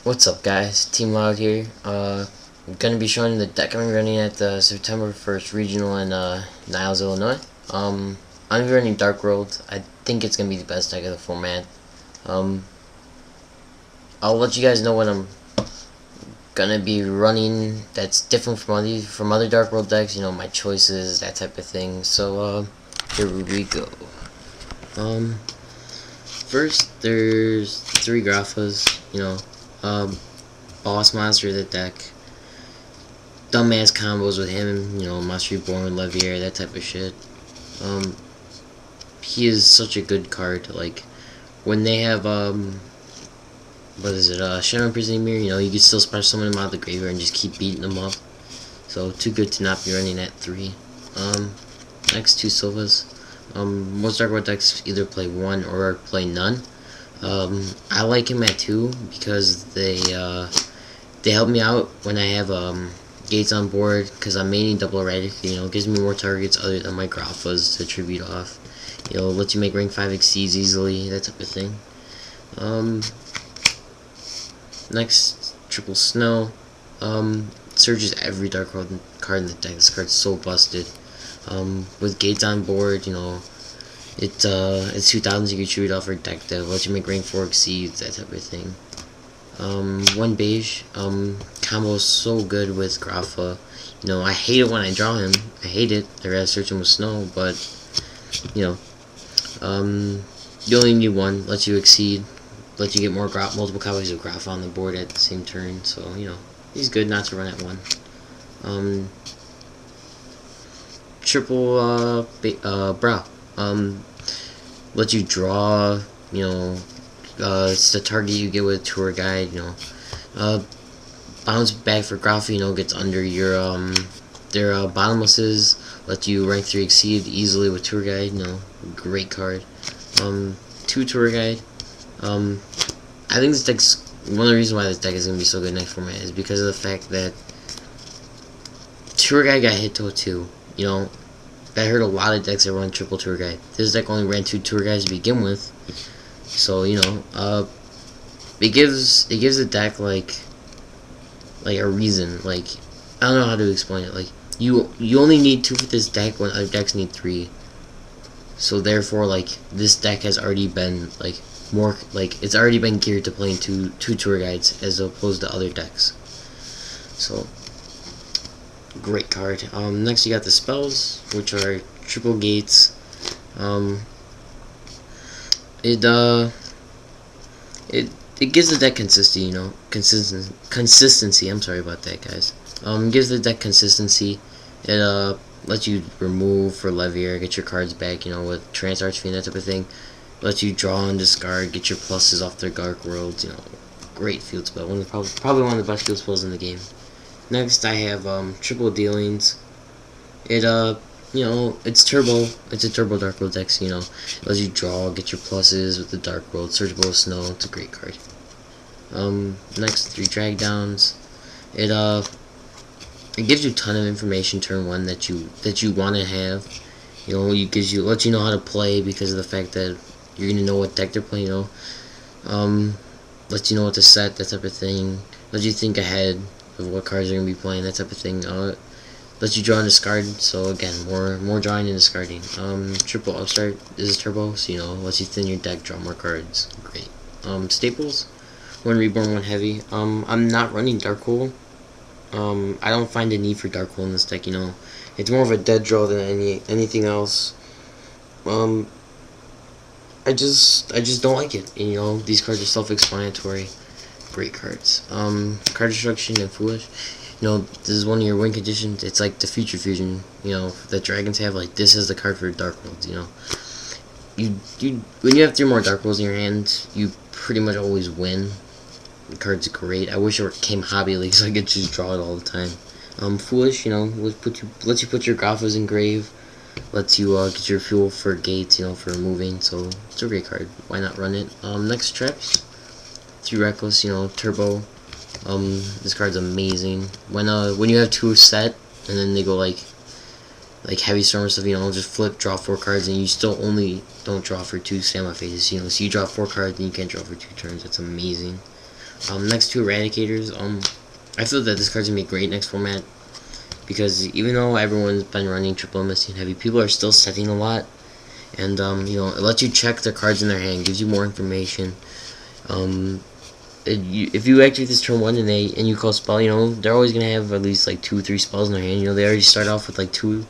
What's up, guys? Team Loud here. I'm gonna be showing the deck I'm running at the September 1st regional in Niles, Illinois. I'm gonna be running Dark World. I think it's gonna be the best deck of the format. I'll let you guys know what I'm gonna be running that's different from other Dark World decks. You know, my choices, that type of thing. So here we go. First there's 3 Graphas. You know. Boss monster of the deck, dumbass combos with him, you know, Monster Reborn, Levier, that type of shit. He is such a good card. Like, when they have, what is it, Shadow Prison Mirror, you know, you can still special summon him out of the graveyard and just keep beating them up. So, too good to not be running at 3. Next, 2 Silvas. Most Dark World decks either play 1 or play none. I like him at 2 because they help me out when I have gates on board, because I'm maining double erratic. You know, it gives me more targets other than my Graphas to tribute off. You know, lets you make rank 5 exceeds easily, that type of thing. Next, Triple Snow. Surges every Dark World card in the deck. This card's so busted. With gates on board, you know, it's 2000s, you can shoot off or deck that lets you make rank 4 exceeds, that type of thing. 1 beige, combo is so good with Grapha. You know, I hate it when I draw him. I hate it. I'd rather search him with Snow, but, you know, you only need 1, lets you exceed, lets you get multiple copies of Grapha on the board at the same turn, so, you know, he's good not to run at 1. Triple, Brow. Lets you draw, you know, it's the target you get with Tour Guide, you know. Bounce back for Grapha, you know, gets under your, their bottomlesses, lets you rank 3 exceed easily with Tour Guide, you know, great card. 2 Tour Guide. I think this deck's, one of the reasons why this deck is going to be so good next format is because of the fact that Tour Guide got hit to 2, you know. I heard a lot of decks that run triple Tour Guide. This deck only ran 2 Tour Guides to begin with, so you know, it gives the deck like a reason. Like, I don't know how to explain it. Like, you only need 2 for this deck when other decks need 3. So therefore, like, this deck has already been it's already been geared to playing two Tour Guides as opposed to other decks. So, great card. Next you got the spells, which are triple gates. It gives the deck consistency, you know, consistency. I'm sorry about that, guys. It gives the deck consistency. It lets you remove for Levier, get your cards back, you know, with Trance Archfiend, that type of thing. Lets you draw and discard, get your pluses off their Dark Worlds, you know, great field spell. Probably one of the best field spells in the game. Next, I have triple dealings. It you know, it's turbo. It's a turbo Dark World deck. So, you know, it lets you draw, get your pluses with the Dark World, Searchable Snow. It's a great card. Next, 3 drag downs. It gives you a ton of information turn 1 that you want to have. You know, lets you know how to play because of the fact that you're gonna know what deck they're playing. You know, lets you know what to set, that type of thing. Lets you think ahead of what cards are going to be playing, that type of thing. Lets you draw and discard, so again, more drawing and discarding. Triple Upstart is turbo, so you know, lets you thin your deck, draw more cards. Great. Staples, 1 Reborn, 1 Heavy. I'm not running Dark Hole. I don't find a need for Dark Hole in this deck, you know. It's more of a dead draw than anything else. I just don't like it. And, you know, these cards are self-explanatory. Great cards. Card Destruction and Foolish. You know, this is one of your win conditions. It's like the Future Fusion, you know, that dragons have. Like, this is the card for Dark Worlds, you know. When you have 3 more Dark Worlds in your hand, you pretty much always win. The card's great. I wish it came Hobby League so I could just draw it all the time. Foolish, you know, lets you put your Graphas in grave. Lets you get your fuel for gates, you know, for moving. So, it's a great card. Why not run it? Next, Traps. 3 Reckless, you know, turbo. This card's amazing. When you have 2 set and then they go like heavy storm or stuff, you know, just flip, draw 4 cards, and you still only don't draw for 2 standby phases, you know, so you draw 4 cards and you can't draw for 2 turns. That's amazing. Next to Eradicators, I feel that this card's gonna be great next format, because even though everyone's been running triple MST and heavy, people are still setting a lot, and you know, it lets you check their cards in their hand, gives you more information. If you activate this turn 1 and you call spell, you know, they're always gonna have at least like 2 or 3 spells in their hand. You know, they already start off with like 3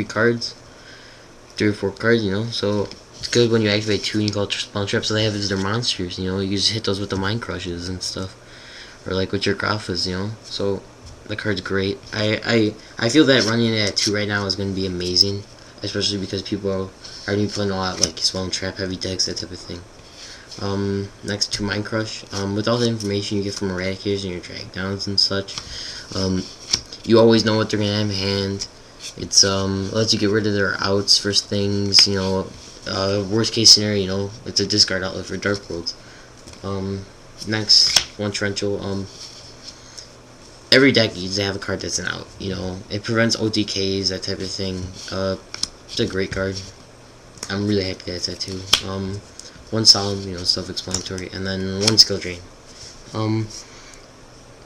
cards, 3 or 4 cards. You know, so it's good when you activate 2 and you call spell trap, so they have as their monsters. You know, you just hit those with the mind crushes and stuff, or like with your Grafas. You know, so the card's great. I feel that running it at 2 right now is gonna be amazing, especially because people are already playing a lot like spell and trap heavy decks, that type of thing. Next to Mind Crush, with all the information you get from Eradicators and your drag downs and such, you always know what they're gonna have in hand. It's lets you get rid of their outs for things, you know. Worst case scenario, you know, it's a discard outlet for Dark Worlds. Next, one torrential. Every deck needs to have a card that's an out. You know, it prevents OTKs, that type of thing. It's a great card. I'm really happy that it's at 2. One Solemn, you know, self-explanatory, and then one Skill Drain.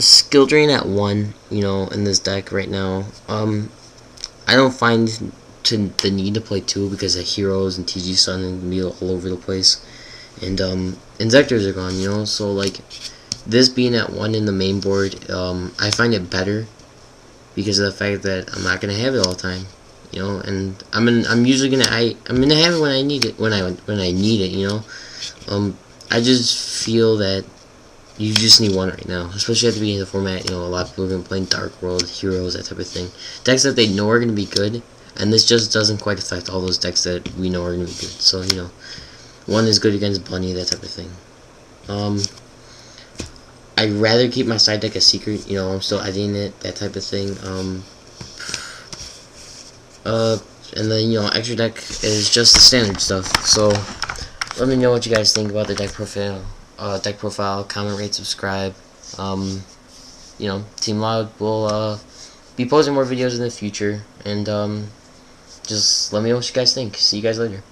Skill Drain at 1, you know, in this deck right now. I don't find the need to play 2 because of Heroes and TG Sun and be all over the place, and Inzectors are gone, you know. So like this being at 1 in the main board, I find it better because of the fact that I'm not gonna have it all the time. You know, and I'm usually gonna I'm gonna have it when I need it, when I need it, you know. I just feel that you just need one right now, especially at the beginning of the format. You know, a lot of people have been playing Dark World, Heroes, that type of thing, decks that they know are gonna be good, and this just doesn't quite affect all those decks that we know are gonna be good. So you know, one is good against Bunny, that type of thing. I'd rather keep my side deck a secret. You know, I'm still editing it, that type of thing. And then, you know, extra deck is just the standard stuff. So let me know what you guys think about the deck profile. Comment, rate, subscribe. You know, Team Loud will be posting more videos in the future, and just let me know what you guys think. See you guys later.